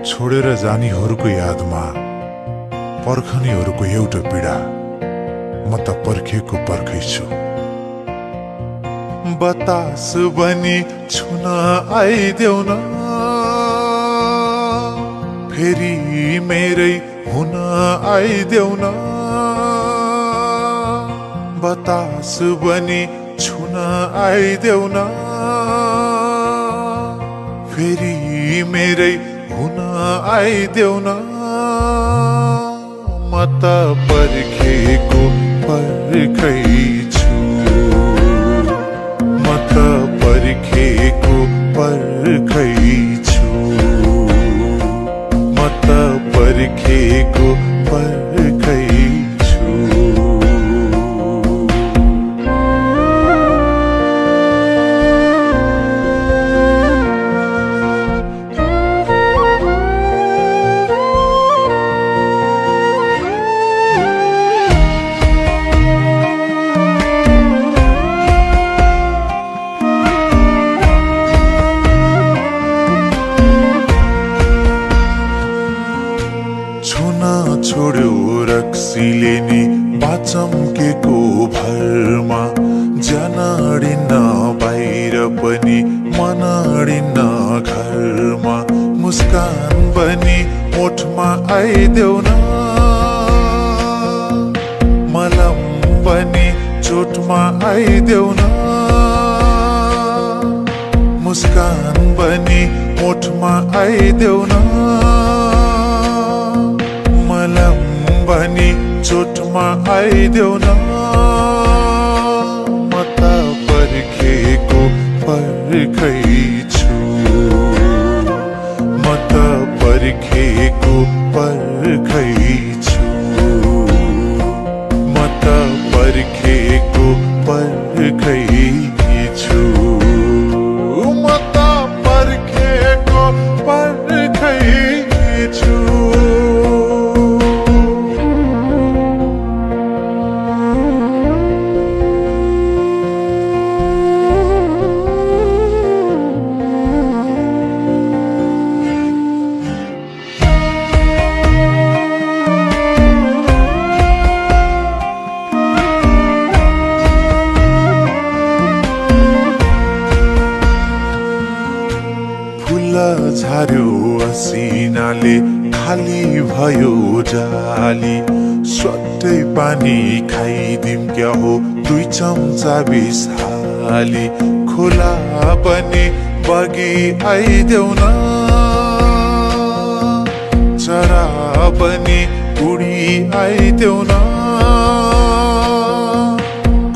छोडेर जानीहरूको यादमा पर्खनीहरूको एउटा पीडा म त पर्खेको पर्खै छु। बतास बनी छुन आइदेऊ न, फेरि मेरै हुन आइदेऊ न। बतास बनी छुन आइदेऊ न, फेरि मेरै हुन आइदेऊ न। म त पर्खेको पर्खै छु, म त पर्खेको पर्खै छु, म त पर्खेको पर्खै छु। छोड्यो रक्सीले नि बाचम्केको भरमा, ज्यान अडिन्न बाहिर पनि मन अडिन्न घरमा। मुस्कान बनी ओठमा आइदेऊ न, मलम बनी चोटमा आइदेऊ न। मुस्कान बनी ओठमा आइदेऊ न, मलम बनी चोटमा आइदेऊ न। म त पर्खेको पर्खै छु, म त पर्खेको पर्खै छु, म त पर्खेको पर्खै छु, म त पर्खेको पर्खै छु। झार्यो असिनाले खाली भयो जाली, स्वाटै पानी खाइदिम क्या हो 2 चम्चा बिस हाली। खोला पनि बगी आइदेऊ न, चरा पनि उडी आइदेऊ न।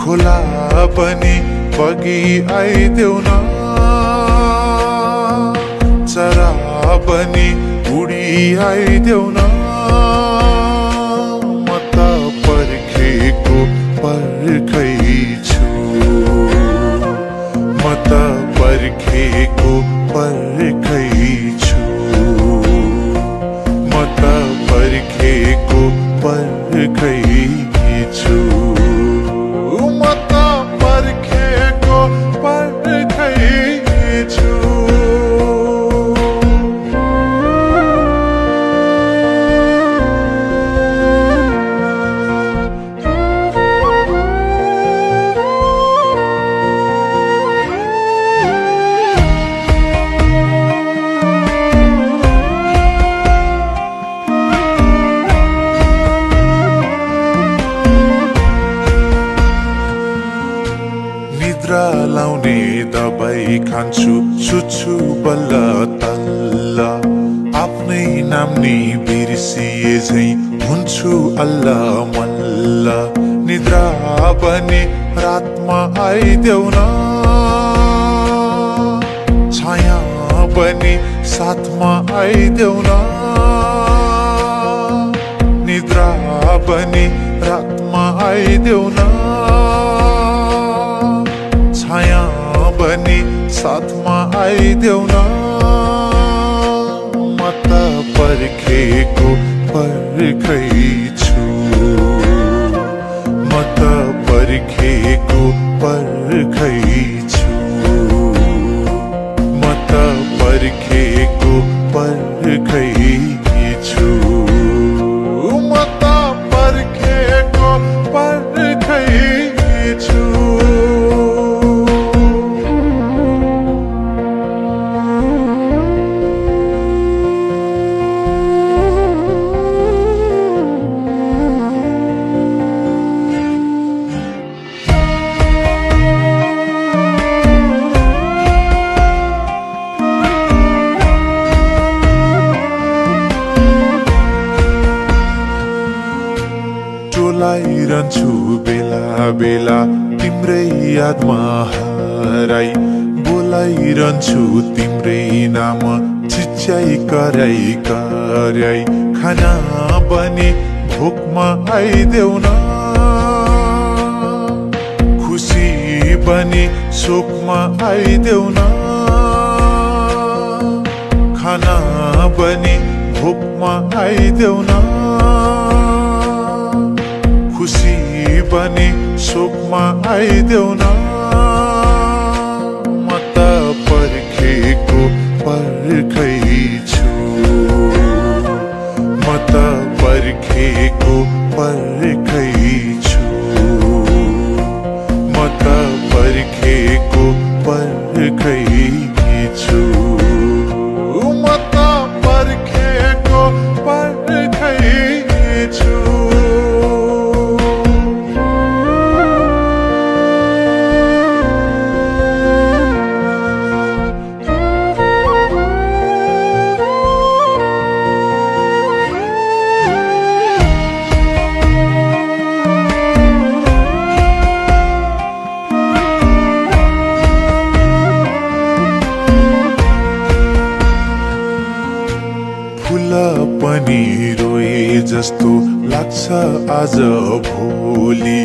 खोला पनि बगी आइदेऊ न, चरा पनि उडी आइदेऊ न। म त पर्खेको पर्खै छु, म त पर्खेको पर्खै छु, म त पर्खेको पर्खै छु, म त पर्खेको पर्खै छु। निद्रा लाउने दबाई खान्छु, सुत्छु बल्ल तल्ल। आफ्नै नाम नि बिर्सिए झै हुन्छु अल्ल मल्ल। निद्रा पनि रातमा आइदेऊ न, छाया पनि साथमा आइदेऊ न। निद्रा पनि रातमा आइदेऊ न, छाया पनि साथमा आइदेऊ न। म त पर्खेको पर्खै छु, म त पर्खेको पर्खै छु, म त पर्खेको पर्खैछु म त पर्खेको पर्खैछु टोलाइरहन्छु बेला बेला तिम्रै यादमा हराई बोलाइरहन्छु तिम्रै नाम चिच्याइ कराई कराई खाना बने भोकमा आइदेऊ न खुसी बने शोकमा आइदेऊ न खाना बने भोकमा आइदेऊ न खुसी बने शोकमा आइदेऊ न म त पर्खेको पर्खैछु म त पर्खेको पर्खैछु म त पर्खेको पर्खैछु म त पर्खेको पर्खैछु फूल पनि रोए जस्तो लाग्छ आज भोलि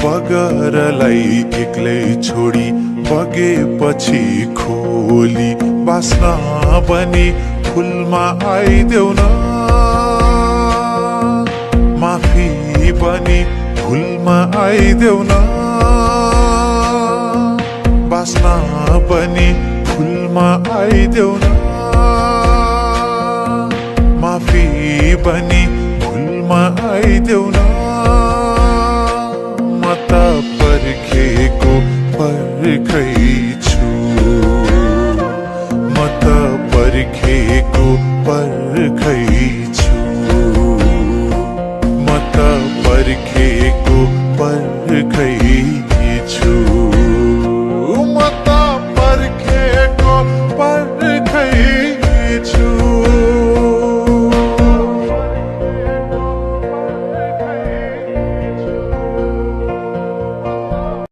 बगरलाई एक्लै छोडी बगेपछि खोली बास्न पनि फुलमा आइदेऊ न माफी पनि फुलमा आइदेऊ न बास्न पनि फुलमा आइदेऊ न माफी बनी भुलमा आइदेऊ न म त पर्खेको पर्खैछु म त पर्खेको पर्खैछु म त पर्खेको पर्खैछु